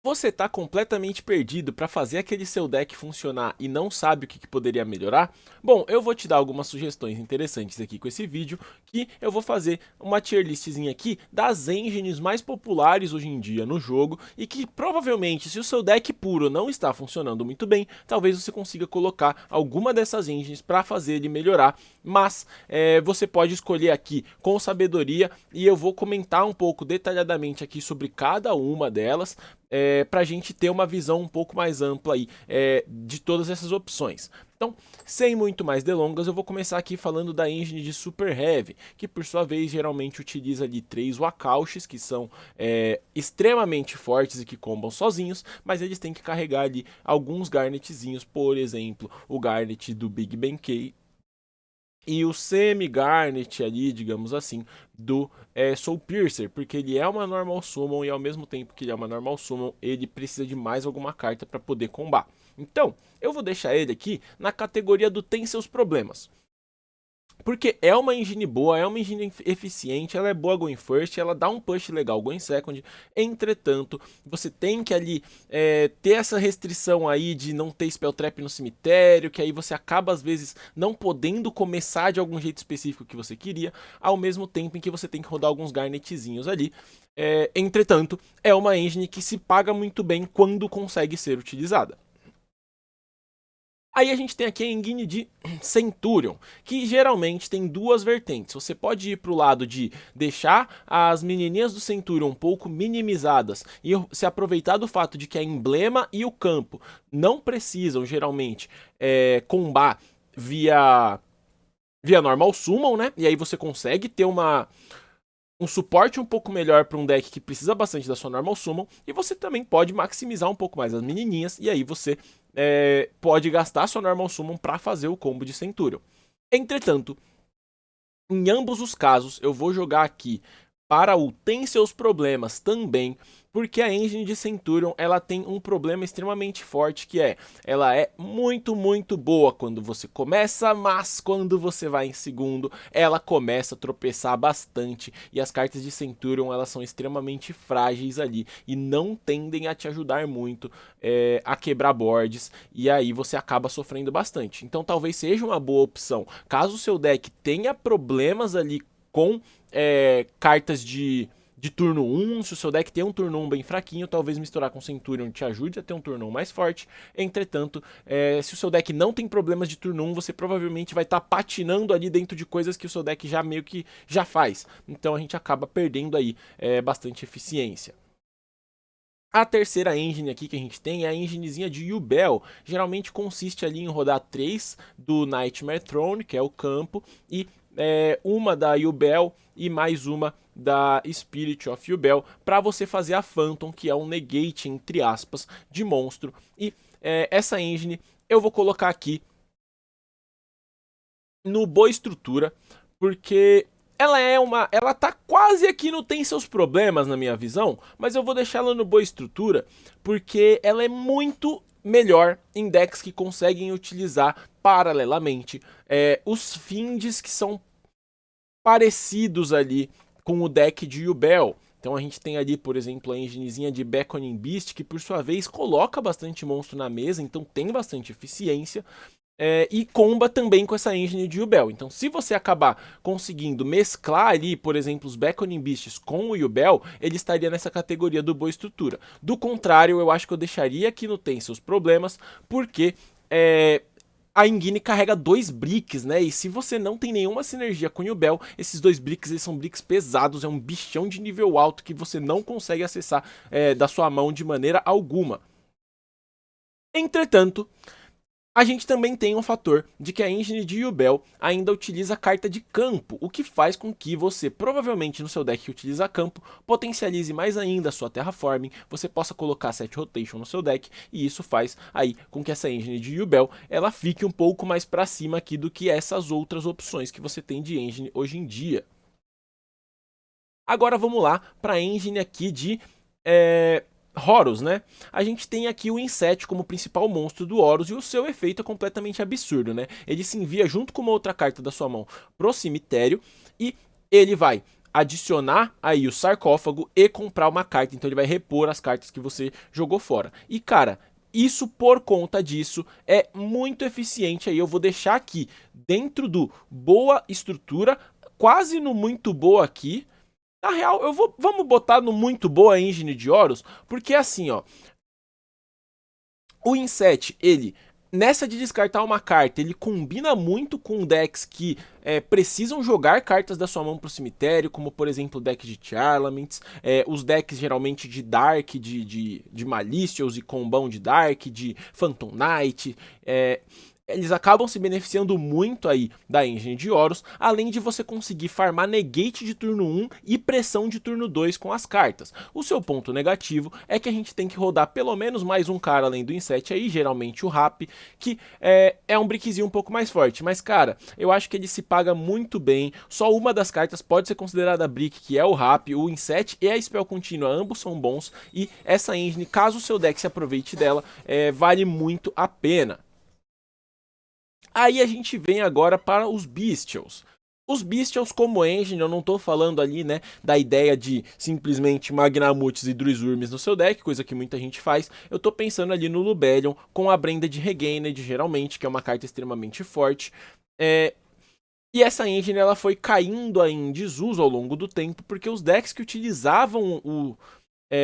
Você está completamente perdido para fazer aquele seu deck funcionar e não sabe o que poderia melhorar? Bom, eu vou te dar algumas sugestões interessantes aqui com esse vídeo, que eu vou fazer uma tier listzinha aqui das engines mais populares hoje em dia no jogo e que provavelmente, se o seu deck puro não está funcionando muito bem, talvez você consiga colocar alguma dessas engines para fazer ele melhorar, mas você pode escolher aqui com sabedoria e eu vou comentar um pouco detalhadamente aqui sobre cada uma delas, para a gente ter uma visão um pouco mais ampla aí, de todas essas opções. Então, sem muito mais delongas, eu vou começar aqui falando da engine de Super Heavy, que por sua vez geralmente utiliza ali 3 Wakaushis, que são extremamente fortes e que combam sozinhos, mas eles têm que carregar ali alguns Garnetzinhos, por exemplo, o Garnet do Big Benkei, e o semi-garnet ali, digamos assim, do Soul Piercer, porque ele é uma normal summon e ao mesmo tempo que ele é uma normal summon, ele precisa de mais alguma carta para poder combar. Então, eu vou deixar ele aqui na categoria do tem seus problemas. Porque é uma engine boa, é uma engine eficiente, ela é boa going first, ela dá um push legal going second. Entretanto, você tem que ali ter essa restrição aí de não ter spell trap no cemitério, que aí você acaba às vezes não podendo começar de algum jeito específico que você queria, ao mesmo tempo em que você tem que rodar alguns garnetzinhos ali. Entretanto, é uma engine que se paga muito bem quando consegue ser utilizada. Aí a gente tem aqui a engine de Centurion, que geralmente tem duas vertentes. Você pode ir para o lado de deixar as menininhas do Centurion um pouco minimizadas e se aproveitar do fato de que a emblema e o campo não precisam geralmente combar via normal summon, né? E aí você consegue ter um suporte um pouco melhor para um deck que precisa bastante da sua normal summon, e você também pode maximizar um pouco mais as menininhas, e aí você pode gastar sua normal summon para fazer o combo de Centurion. Entretanto, em ambos os casos, eu vou jogar aqui para o tem seus problemas também, porque a engine de Centurion ela tem um problema extremamente forte, que ela é muito boa quando você começa, mas quando você vai em segundo, ela começa a tropeçar bastante, e as cartas de Centurion elas são extremamente frágeis ali, e não tendem a te ajudar muito a quebrar boards, e aí você acaba sofrendo bastante. Então talvez seja uma boa opção, caso o seu deck tenha problemas ali com cartas de turno 1, se o seu deck tem um turno 1 bem fraquinho, talvez misturar com Centurion te ajude a ter um turno 1 mais forte. Entretanto, se o seu deck não tem problemas de turno 1, você provavelmente vai estar patinando ali dentro de coisas que o seu deck já meio que já faz. Então a gente acaba perdendo aí bastante eficiência. A terceira engine aqui que a gente tem é a enginezinha de Yubel. Geralmente consiste ali em rodar 3 do Nightmare Throne, que é o campo, e uma da Yubel e mais uma da Spirit of Yubel, para você fazer a Phantom, que é um negate, entre aspas, de monstro. E essa engine eu vou colocar aqui no Boa Estrutura, porque ela tá quase aqui no tem seus problemas na minha visão, mas eu vou deixar ela no Boa Estrutura, porque ela é muito melhor em decks que conseguem utilizar paralelamente os finds que são parecidos ali com o deck de Yubel. Então a gente tem ali, por exemplo, a enginezinha de Beckoning Beast, que por sua vez coloca bastante monstro na mesa, então tem bastante eficiência. E comba também com essa engine de Yubel. Então, se você acabar conseguindo mesclar ali, por exemplo, os Beckoning Beasts com o Yubel, ele estaria nessa categoria do boa estrutura. Do contrário, eu acho que eu deixaria aqui no Tem Seus Problemas, porque a Engine carrega 2 bricks, né? E se você não tem nenhuma sinergia com o Yubel, esses 2 bricks eles são bricks pesados, é um bichão de nível alto que você não consegue acessar da sua mão de maneira alguma. Entretanto, a gente também tem um fator de que a engine de Yubel ainda utiliza carta de campo, o que faz com que você, provavelmente no seu deck que utiliza campo, potencialize mais ainda a sua terraforming, você possa colocar set rotation no seu deck, e isso faz aí com que essa engine de Yubel ela fique um pouco mais para cima aqui do que essas outras opções que você tem de engine hoje em dia. Agora vamos lá para a engine aqui de Horus, né? A gente tem aqui o Inset como principal monstro do Horus e o seu efeito é completamente absurdo, né? Ele se envia junto com uma outra carta da sua mão pro cemitério e ele vai adicionar aí o sarcófago e comprar uma carta. Então ele vai repor as cartas que você jogou fora. E cara, isso por conta disso é muito eficiente aí. Eu vou deixar aqui dentro do boa estrutura, quase no muito boa aqui. Na real, vamos botar no muito boa engine de Horus, porque assim, ó, o Inset, ele, nessa de descartar uma carta, ele combina muito com decks que precisam jogar cartas da sua mão pro cemitério, como por exemplo o deck de Charlaments, os decks geralmente de Dark, de Malicious e combão de Dark, de Phantom Knight, eles acabam se beneficiando muito aí da engine de Horus, além de você conseguir farmar negate de turno 1 e pressão de turno 2 com as cartas. O seu ponto negativo é que a gente tem que rodar pelo menos mais um cara além do Inset aí, geralmente o Rap, que é um brickzinho um pouco mais forte. Mas cara, eu acho que ele se paga muito bem, só uma das cartas pode ser considerada brick, que é o Rap, o Inset e a Spell Contínua, ambos são bons, e essa engine, caso o seu deck se aproveite dela, vale muito a pena. Aí a gente vem agora para os Bestials. Os Bestials como engine, eu não tô falando ali, né, da ideia de simplesmente Magnamutes e Druisurmes no seu deck, coisa que muita gente faz. Eu tô pensando ali no Lubellion com a Branded Regained, geralmente, que é uma carta extremamente forte. E essa engine ela foi caindo aí em desuso ao longo do tempo, porque os decks que utilizavam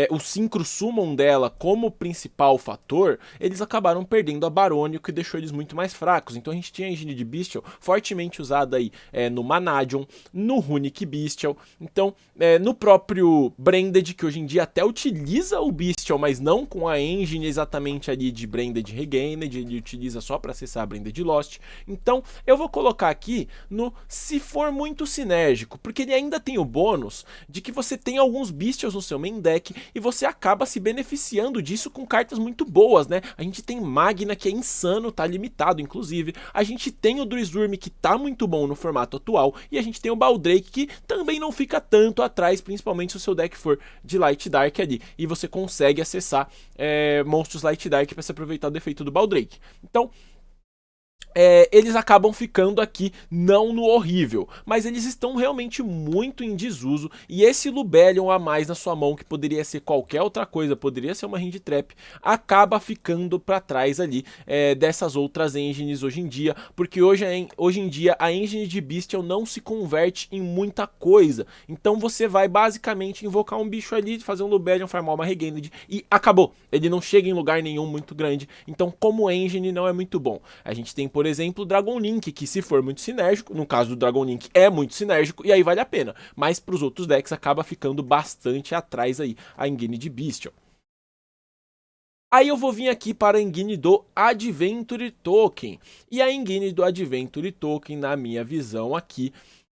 o Synchro Summon dela como principal fator, eles acabaram perdendo a Barônia, o que deixou eles muito mais fracos. Então a gente tinha a engine de Bestial fortemente usada aí no Manajon, no Runic Bestial, então no próprio Branded, que hoje em dia até utiliza o Bestial, mas não com a engine exatamente ali de Branded Regained, ele utiliza só para acessar a Branded Lost. Então eu vou colocar aqui no se for muito sinérgico, porque ele ainda tem o bônus de que você tem alguns Bestials no seu main deck e você acaba se beneficiando disso com cartas muito boas, né? A gente tem Magna, que é insano, tá limitado, inclusive. A gente tem o Druisurm, que tá muito bom no formato atual. E a gente tem o Baldrake, que também não fica tanto atrás, principalmente se o seu deck for de Light Dark ali. E você consegue acessar monstros Light Dark para se aproveitar do efeito do Baldrake. Então, eles acabam ficando aqui não no horrível, mas eles estão realmente muito em desuso, e esse Lubellion a mais na sua mão, que poderia ser qualquer outra coisa, poderia ser uma Hand Trap, acaba ficando para trás ali dessas outras engines hoje em dia, porque hoje em dia a engine de Bestial não se converte em muita coisa, então você vai basicamente invocar um bicho ali, fazer um Lubellion, farmar uma Regained e acabou, ele não chega em lugar nenhum muito grande, então como engine não é muito bom. A gente tem, por exemplo, o Dragon Link, que se for muito sinérgico, no caso do Dragon Link é muito sinérgico, e aí vale a pena, mas para os outros decks acaba ficando bastante atrás aí a engine de Bestial. Aí eu vou vir aqui para a engine do Adventure Token, e a engine do Adventure Token, na minha visão aqui,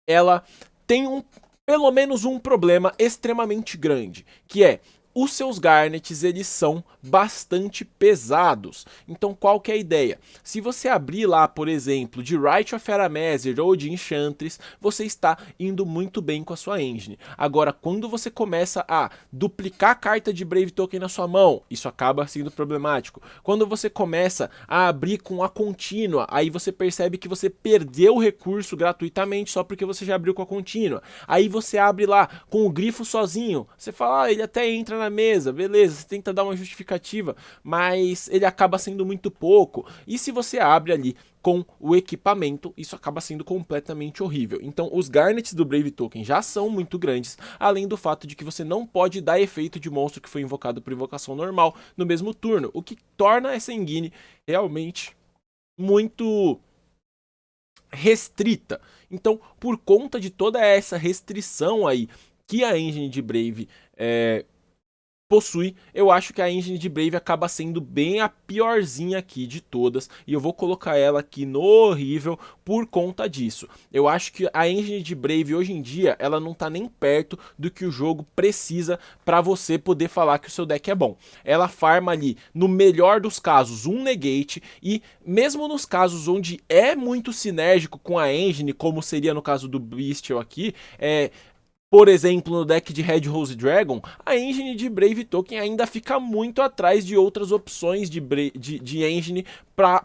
ela tem pelo menos um problema extremamente grande, que é os seus Garnets, eles são bastante pesados. Então qual que é a ideia? Se você abrir lá, por exemplo, de Rite of Aramesir ou de Enchantress, você está indo muito bem com a sua engine. Agora, quando você começa a duplicar a carta de Brave Token na sua mão, isso acaba sendo problemático. Quando você começa a abrir com a contínua, aí você percebe que você perdeu o recurso gratuitamente só porque você já abriu com a contínua. Aí você abre lá com o grifo sozinho, você fala, ele até entra na mesa, beleza, você tenta dar uma justificativa, mas ele acaba sendo muito pouco. E se você abre ali com o equipamento, isso acaba sendo completamente horrível. Então os Garnets do Brave Token já são muito grandes, além do fato de que você não pode dar efeito de monstro que foi invocado por invocação normal no mesmo turno, o que torna essa engine realmente muito restrita. Então, por conta de toda essa restrição aí que a engine de Brave possui, eu acho que a engine de Brave acaba sendo bem a piorzinha aqui de todas, e eu vou colocar ela aqui no horrível por conta disso. Eu acho que a engine de Brave hoje em dia, ela não tá nem perto do que o jogo precisa para você poder falar que o seu deck é bom. Ela farma ali, no melhor dos casos, um negate, e mesmo nos casos onde é muito sinérgico com a engine, como seria no caso do Bestial aqui, Por exemplo, no deck de Red Rose Dragon, a engine de Brave Token ainda fica muito atrás de outras opções de engine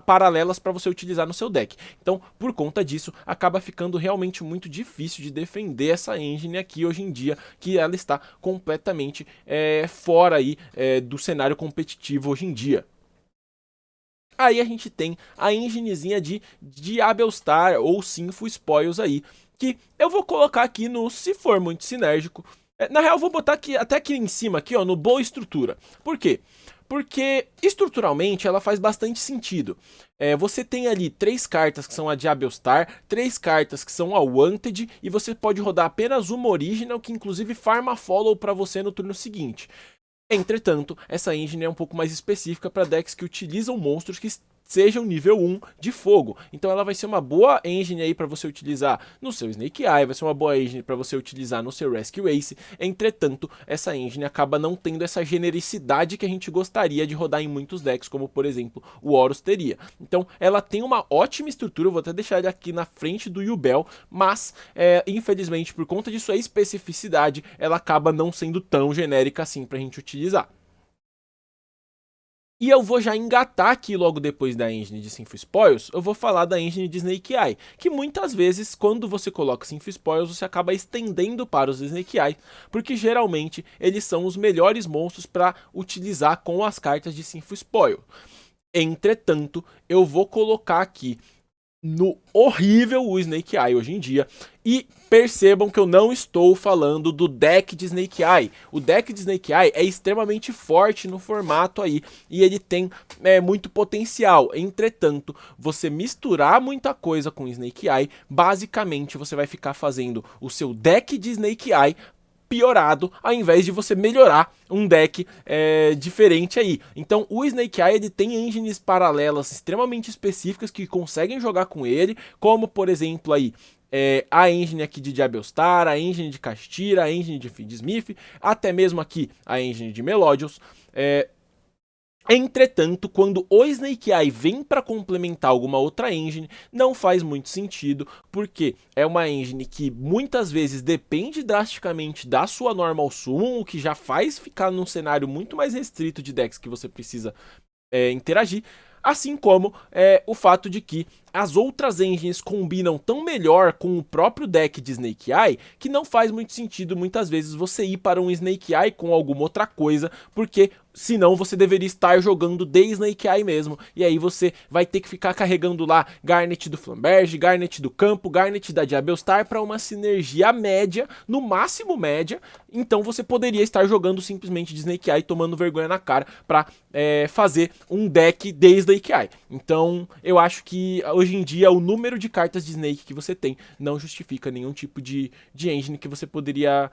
paralelas para você utilizar no seu deck. Então, por conta disso, acaba ficando realmente muito difícil de defender essa engine aqui hoje em dia, que ela está completamente fora aí, do cenário competitivo hoje em dia. Aí a gente tem a enginezinha de Diabellstar ou Sinful Spoils aí, que eu vou colocar aqui no se for muito sinérgico. Na real, eu vou botar aqui, até aqui em cima, aqui, ó, no boa estrutura. Por quê? Porque estruturalmente ela faz bastante sentido. Você tem ali 3 cartas que são a Diabellstar, 3 cartas que são a Wanted, e você pode rodar apenas uma Original, que inclusive farma follow para você no turno seguinte. Entretanto, essa engine é um pouco mais específica para decks que utilizam monstros que sejam nível 1 de fogo. Então ela vai ser uma boa engine aí para você utilizar no seu Snake Eye, vai ser uma boa engine para você utilizar no seu Rescue Ace. Entretanto, essa engine acaba não tendo essa genericidade que a gente gostaria de rodar em muitos decks, como por exemplo o Horus teria. Então ela tem uma ótima estrutura, eu vou até deixar ele aqui na frente do Yubel, mas infelizmente por conta de sua especificidade, ela acaba não sendo tão genérica assim para a gente utilizar. E eu vou já engatar aqui logo depois da engine de Sinful Spoils, eu vou falar da engine de Snake Eye, que muitas vezes quando você coloca Sinful Spoils você acaba estendendo para os Snake Eye, porque geralmente eles são os melhores monstros para utilizar com as cartas de Sinful Spoil. Entretanto, eu vou colocar aqui no horrível o Snake Eye hoje em dia. E percebam que eu não estou falando do deck de Snake Eye. O deck de Snake Eye é extremamente forte no formato aí, e ele tem muito potencial. Entretanto, você misturar muita coisa com Snake Eye, basicamente você vai ficar fazendo o seu deck de Snake Eye piorado, ao invés de você melhorar um deck diferente aí. Então o Snake Eye ele tem engines paralelas extremamente específicas que conseguem jogar com ele, como por exemplo aí a engine aqui de Diabellstar, a engine de Kashtira, a engine de Feedsmith, até mesmo aqui a engine de Melodious. Entretanto, quando o Snake Eye vem para complementar alguma outra engine, não faz muito sentido, porque é uma engine que muitas vezes depende drasticamente da sua normal summon, o que já faz ficar num cenário muito mais restrito de decks que você precisa interagir, assim como o fato de que as outras engines combinam tão melhor com o próprio deck de Snake Eye que não faz muito sentido muitas vezes você ir para um Snake Eye com alguma outra coisa, porque senão você deveria estar jogando de Snake Eye mesmo, e aí você vai ter que ficar carregando lá Garnet do Flamberge, Garnet do campo, Garnet da Diabellstar para uma sinergia média, no máximo média. Então você poderia estar jogando simplesmente de Snake Eye, tomando vergonha na cara para fazer um deck de Snake Eye. Então eu acho que hoje em dia o número de cartas de Snake que você tem não justifica nenhum tipo de engine que você poderia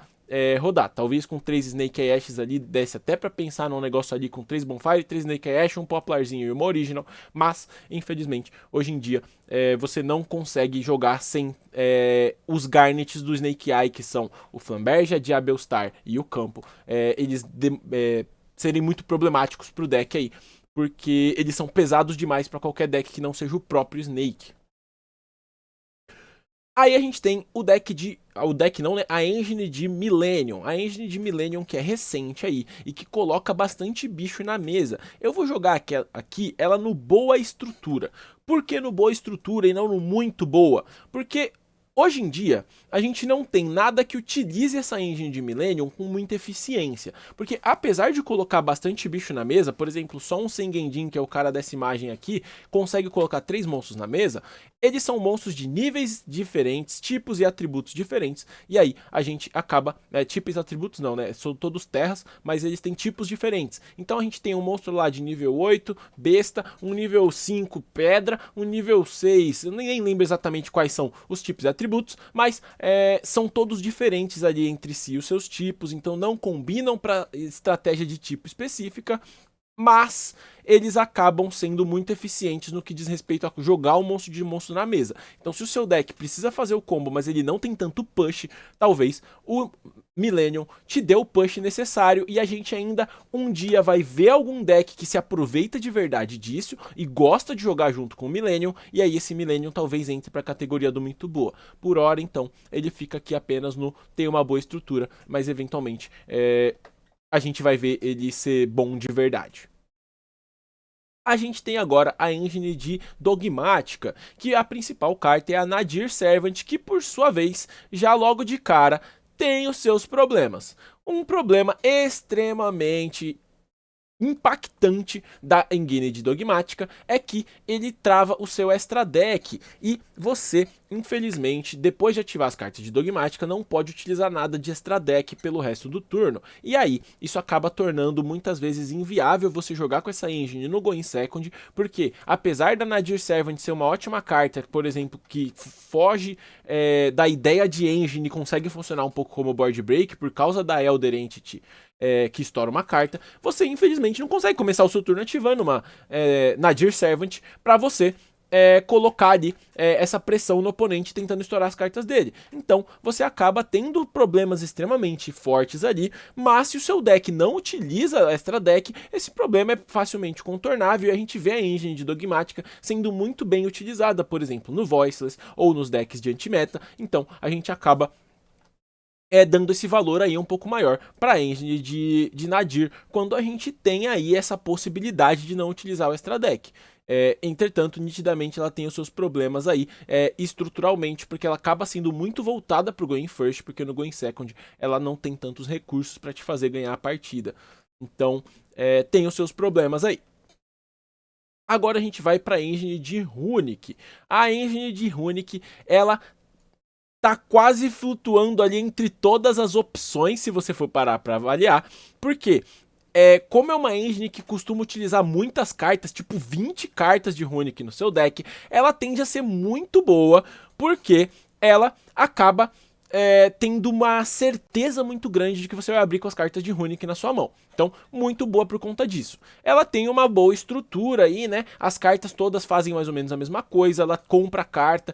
rodar. Talvez com 3 Snake Eye Ashes ali desse até pra pensar num negócio ali com 3 Bonfire, 3 Snake Eye Ash, um Poplarzinho e uma Original, mas infelizmente hoje em dia você não consegue jogar sem os Garnets do Snake Eye, que são o Flamberge, a Diabellstar e o campo, eles serem muito problemáticos pro deck aí, porque eles são pesados demais para qualquer deck que não seja o próprio Snake. Aí a gente tem o deck não, né? A engine de Millennium. A engine de Millennium que é recente aí e que coloca bastante bicho na mesa. Eu vou jogar aqui ela no boa estrutura. Por que no boa estrutura e não no muito boa? Porque hoje em dia, a gente não tem nada que utilize essa engine de Millennium com muita eficiência, porque apesar de colocar bastante bicho na mesa, por exemplo, só um Sengendin, que é o cara dessa imagem aqui, consegue colocar 3 monstros na mesa, eles são monstros de níveis diferentes, tipos e atributos diferentes, e aí a gente acaba, tipos e atributos não, né, são todos terras, mas eles têm tipos diferentes. Então a gente tem um monstro lá de nível 8, besta, um nível 5, pedra, um nível 6, eu nem lembro exatamente quais são os tipos e atributos, mas são todos diferentes ali entre si os seus tipos, então não combinam para estratégia de tipo específica, mas eles acabam sendo muito eficientes no que diz respeito a jogar o monstro de monstro na mesa. Então se o seu deck precisa fazer o combo, mas ele não tem tanto push, talvez o Millennium te dê o push necessário e a gente ainda um dia vai ver algum deck que se aproveita de verdade disso e gosta de jogar junto com o Millennium, e aí esse Millennium talvez entre para a categoria do muito boa. Por hora, então, ele fica aqui apenas no tem uma boa estrutura, mas eventualmente a gente vai ver ele ser bom de verdade. A gente tem agora a engine de Dogmática, que a principal carta é a Nadir Servant, que por sua vez, já logo de cara, tem os seus problemas. Um problema extremamente impactante da engine de Dogmática é que ele trava o seu extra deck e você, infelizmente, depois de ativar as cartas de Dogmática, não pode utilizar nada de extra deck pelo resto do turno. E aí, isso acaba tornando muitas vezes inviável você jogar com essa engine no Go in Second, porque apesar da Nadir Servant ser uma ótima carta, por exemplo, que foge da ideia de engine e consegue funcionar um pouco como board break por causa da Elder Entity, que estoura uma carta, você infelizmente não consegue começar o seu turno ativando uma Nadir Servant para você colocar ali essa pressão no oponente tentando estourar as cartas dele. Então você acaba tendo problemas extremamente fortes ali, mas se o seu deck não utiliza extra deck, esse problema é facilmente contornável e a gente vê a engine de Dogmática sendo muito bem utilizada, por exemplo, no Voiceless ou nos decks de anti-meta. Então a gente acaba dando esse valor aí um pouco maior para a engine de Nadir, quando a gente tem aí essa possibilidade de não utilizar o extra deck. Entretanto, nitidamente ela tem os seus problemas aí estruturalmente, porque ela acaba sendo muito voltada para o Going First, porque no Going Second ela não tem tantos recursos para te fazer ganhar a partida. Então, tem os seus problemas aí. Agora a gente vai para a engine de Runic. A engine de Runic, ela tá quase flutuando ali entre todas as opções, se você for parar para avaliar, porque como é uma engine que costuma utilizar muitas cartas, tipo 20 cartas de Runic no seu deck, ela tende a ser muito boa, porque ela acaba tendo uma certeza muito grande de que você vai abrir com as cartas de Runic na sua mão. Então, muito boa por conta disso. Ela tem uma boa estrutura aí, né? As cartas todas fazem mais ou menos a mesma coisa, ela compra a carta,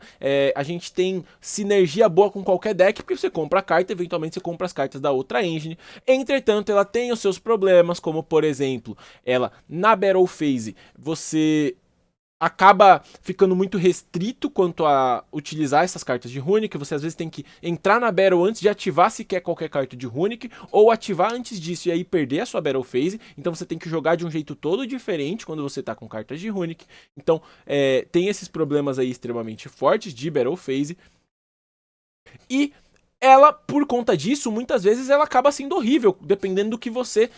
a gente tem sinergia boa com qualquer deck, porque você compra a carta, eventualmente você compra as cartas da outra engine. Entretanto, ela tem os seus problemas, como por exemplo, ela na Battle Phase, você acaba ficando muito restrito quanto a utilizar essas cartas de Runic. Você às vezes tem que entrar na Battle antes de ativar sequer qualquer carta de Runic, ou ativar antes disso e aí perder a sua Battle Phase. Então você tem que jogar de um jeito todo diferente quando você tá com cartas de Runic. Então tem esses problemas aí extremamente fortes de Battle Phase. E ela, por conta disso, muitas vezes ela acaba sendo horrível, dependendo do que você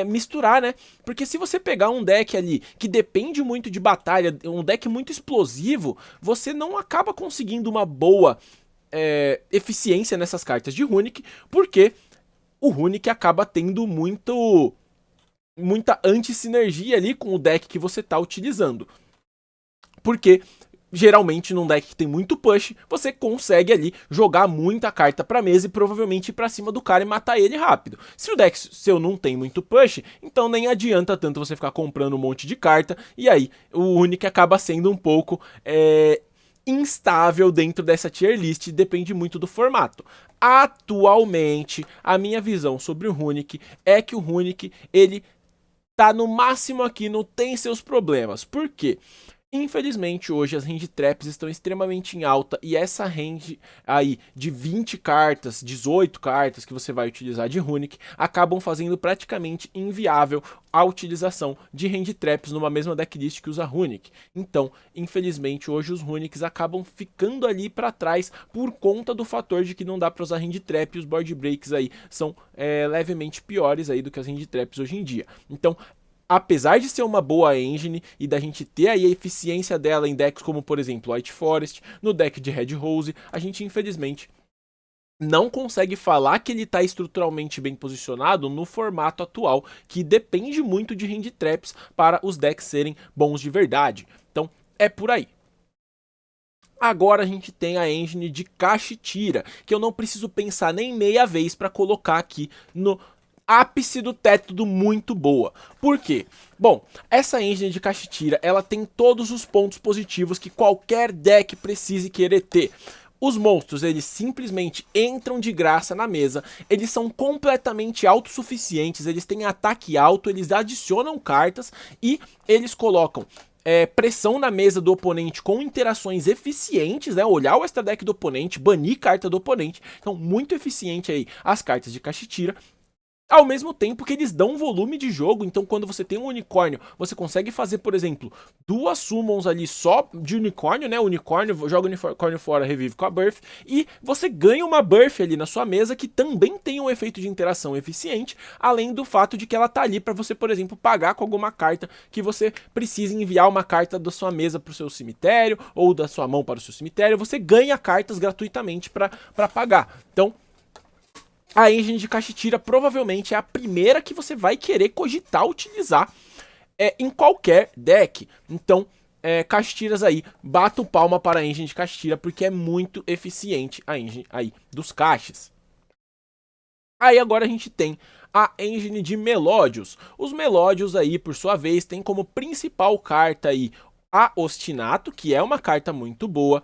misturar, né? Porque se você pegar um deck ali que depende muito de batalha, um deck muito explosivo, você não acaba conseguindo uma boa eficiência nessas cartas de Runic, porque o Runic acaba tendo muita anti-sinergia ali com o deck que você tá utilizando. Porque geralmente num deck que tem muito push, você consegue ali jogar muita carta pra mesa e provavelmente ir pra cima do cara e matar ele rápido. Se o deck seu não tem muito push, então nem adianta tanto você ficar comprando um monte de carta, e aí o Runic acaba sendo um pouco instável dentro dessa tier list, depende muito do formato. Atualmente, a minha visão sobre o Runic é que o Runic, ele tá no máximo aqui, não tem seus problemas. Por quê? Infelizmente, hoje as range traps estão extremamente em alta e essa range aí de 20 cartas, 18 cartas que você vai utilizar de Runic acabam fazendo praticamente inviável a utilização de range traps numa mesma decklist que usa Runic. Então, infelizmente, hoje os Runics acabam ficando ali para trás por conta do fator de que não dá para usar range trap e os board breaks aí são levemente piores aí do que as range traps hoje em dia. Então, apesar de ser uma boa engine e da gente ter aí a eficiência dela em decks como, por exemplo, White Forest, no deck de Red Rose, a gente infelizmente não consegue falar que ele está estruturalmente bem posicionado no formato atual, que depende muito de hand traps para os decks serem bons de verdade. Então, é por aí. Agora a gente tem a engine de Kashtira, que eu não preciso pensar nem meia vez para colocar aqui no ápice do teto muito boa. Por quê? Bom, essa engine de Kashtira, ela tem todos os pontos positivos que qualquer deck precise querer ter. Os monstros, eles simplesmente entram de graça na mesa, eles são completamente autossuficientes, eles têm ataque alto, eles adicionam cartas e eles colocam pressão na mesa do oponente com interações eficientes, né? Olhar o extra deck do oponente, banir carta do oponente. Então, muito eficiente aí as cartas de Kashtira. Ao mesmo tempo que eles dão volume de jogo, então quando você tem um unicórnio, você consegue fazer, por exemplo, 2 summons ali só de unicórnio, né? O unicórnio, joga o unicórnio fora, revive com a Birth, e você ganha uma Birth ali na sua mesa que também tem um efeito de interação eficiente, além do fato de que ela tá ali para você, por exemplo, pagar com alguma carta que você precisa enviar uma carta da sua mesa para o seu cemitério, ou da sua mão para o seu cemitério, você ganha cartas gratuitamente para pagar. Então, a engine de Kashtira provavelmente é a primeira que você vai querer cogitar utilizar em qualquer deck. Então, Kashtiras aí, bato palma para a engine de Kashtira, porque é muito eficiente a engine aí dos caixas. Aí agora a gente tem a engine de Melodios. Os Melodios aí, por sua vez, tem como principal carta aí a Ostinato, que é uma carta muito boa,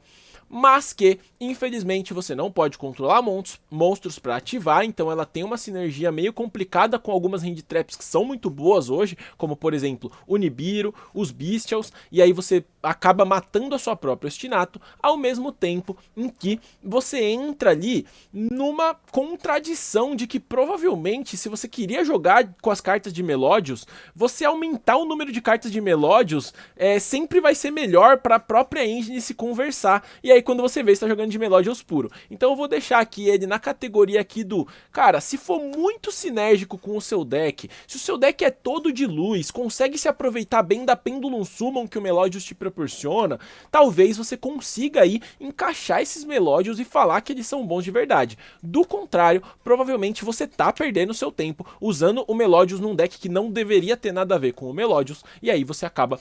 mas que, infelizmente, você não pode controlar monstros para ativar, então ela tem uma sinergia meio complicada com algumas hand traps que são muito boas hoje, como, por exemplo, o Nibiru, os Bestials, e aí você acaba matando a sua própria Ostinato, ao mesmo tempo em que você entra ali numa contradição de que, provavelmente, se você queria jogar com as cartas de Melodios, você aumentar o número de cartas de Melodios sempre vai ser melhor para a própria engine se conversar, e aí quando você vê, você tá jogando de Melodios puro. Então eu vou deixar aqui ele na categoria aqui do, cara, se for muito sinérgico com o seu deck, se o seu deck é todo de luz, consegue se aproveitar bem da Pendulum Summon que o Melodios te proporciona, talvez você consiga aí encaixar esses Melodios e falar que eles são bons de verdade. Do contrário, provavelmente você tá perdendo seu tempo usando o Melodios num deck que não deveria ter nada a ver com o Melodios, e aí você acaba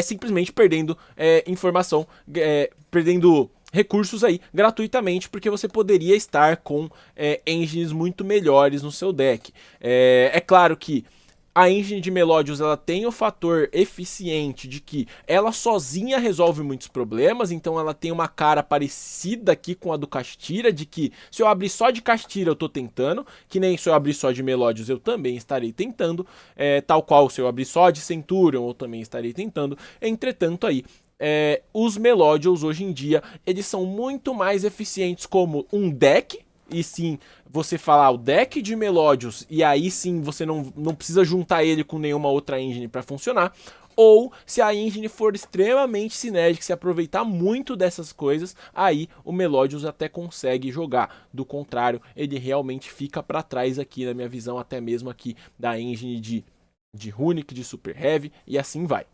simplesmente perdendo informação, perdendo recursos aí gratuitamente, porque você poderia estar com engines muito melhores no seu deck. É claro que a engine de Melodios, ela tem o fator eficiente de que ela sozinha resolve muitos problemas, então ela tem uma cara parecida aqui com a do Kashtira, de que se eu abrir só de Kashtira eu tô tentando, que nem se eu abrir só de Melodios eu também estarei tentando, tal qual se eu abrir só de Centurion eu também estarei tentando. Entretanto aí, os Melodios hoje em dia, eles são muito mais eficientes como um deck, e sim, você falar o deck de Melodios, e aí sim você não precisa juntar ele com nenhuma outra engine para funcionar, ou se a engine for extremamente sinérgica, se aproveitar muito dessas coisas, aí o Melodios até consegue jogar. Do contrário, ele realmente fica para trás aqui na minha visão, até mesmo aqui da engine de Runic, de Super Heavy, e assim vai.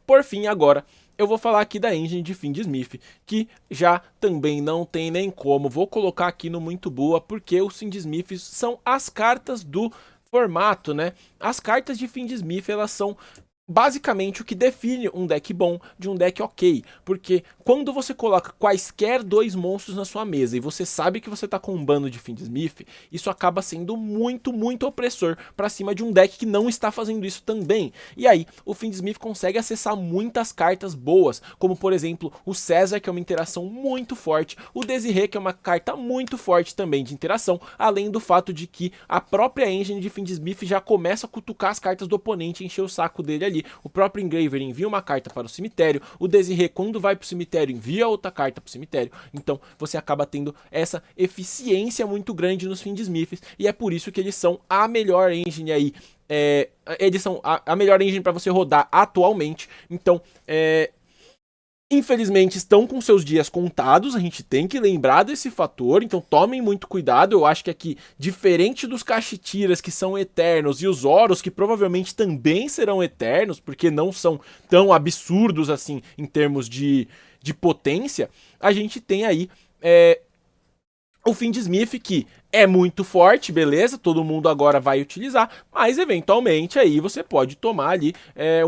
Por fim, agora, eu vou falar aqui da engine de Fiendsmith, que já também não tem nem como. Vou colocar aqui no muito boa, porque os Fiendsmiths são as cartas do formato, né? As cartas de Fiendsmith, elas são basicamente o que define um deck bom de um deck ok, porque quando você coloca quaisquer 2 monstros na sua mesa e você sabe que você tá com um bando de Fiendsmith, isso acaba sendo muito, muito opressor pra cima de um deck que não está fazendo isso também. E aí, o Fiendsmith consegue acessar muitas cartas boas, como por exemplo, o César, que é uma interação muito forte, o Desiree, que é uma carta muito forte também de interação, além do fato de que a própria engine de Fiendsmith já começa a cutucar as cartas do oponente e encher o saco dele ali. O próprio Engraver envia uma carta para o cemitério, o Desiree, quando vai para o cemitério, envia outra carta para o cemitério, então você acaba tendo essa eficiência muito grande nos Fiendsmiths, e é por isso que eles são a melhor engine aí, eles são a melhor engine para você rodar atualmente. Então, infelizmente estão com seus dias contados, a gente tem que lembrar desse fator, então tomem muito cuidado. Eu acho que aqui, diferente dos Kashtiras que são eternos e os Oros que provavelmente também serão eternos, porque não são tão absurdos assim em termos de potência, a gente tem aí o Fiendsmith que É muito forte, beleza? Todo mundo agora vai utilizar, mas eventualmente aí você pode tomar ali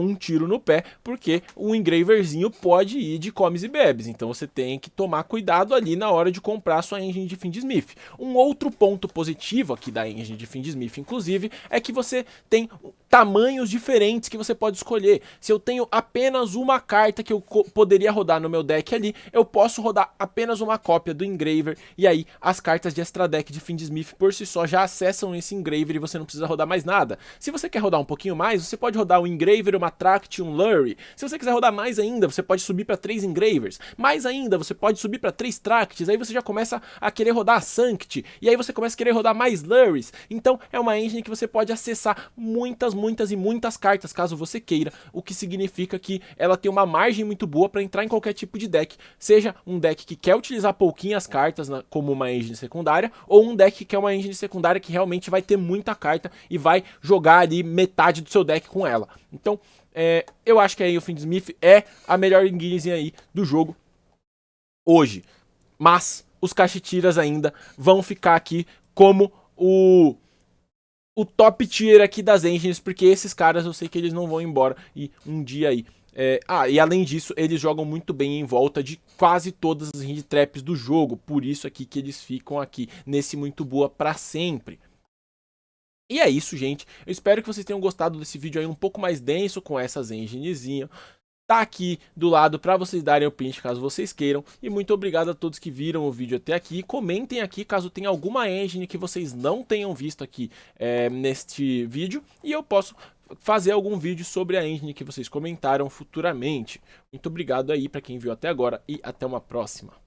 um tiro no pé, porque o engraverzinho pode ir de comes e bebes. Então você tem que tomar cuidado ali na hora de comprar sua engine de Fiendsmith. Um outro ponto positivo aqui da engine de Fiendsmith, inclusive, é que você tem tamanhos diferentes que você pode escolher. Se eu tenho apenas uma carta que eu poderia rodar no meu deck ali, eu posso rodar apenas uma cópia do Engraver, e aí as cartas de extra deck de Fiendsmith por si só já acessam esse Engraver e você não precisa rodar mais nada. Se você quer rodar um pouquinho mais, você pode rodar um Engraver, uma Tract, um Lurry. Se você quiser rodar mais ainda, você pode subir para 3 Engravers. Mais ainda, você pode subir para 3 Tracts, aí você já começa a querer rodar a Sanct, e aí você começa a querer rodar mais Lurries. Então é uma engine que você pode acessar muitas cartas, caso você queira, o que significa que ela tem uma margem muito boa para entrar em qualquer tipo de deck, seja um deck que quer utilizar pouquinhas cartas como uma engine secundária, ou um deck que é uma engine secundária que realmente vai ter muita carta e vai jogar ali metade do seu deck com ela. Então, eu acho que aí o Fiendsmith é a melhor engine aí do jogo hoje. Mas os Kashtira ainda vão ficar aqui como o top tier aqui das engines, porque esses caras eu sei que eles não vão embora e um dia aí. E além disso, eles jogam muito bem em volta de quase todas as hand traps do jogo, por isso aqui que eles ficam aqui nesse muito boa pra sempre. E é isso, gente. Eu espero que vocês tenham gostado desse vídeo aí um pouco mais denso com essas enginezinhas. Tá aqui do lado para vocês darem o print caso vocês queiram. E muito obrigado a todos que viram o vídeo até aqui. Comentem aqui caso tenha alguma engine que vocês não tenham visto aqui neste vídeo. E eu posso fazer algum vídeo sobre a engine que vocês comentaram futuramente. Muito obrigado aí para quem viu até agora e até uma próxima.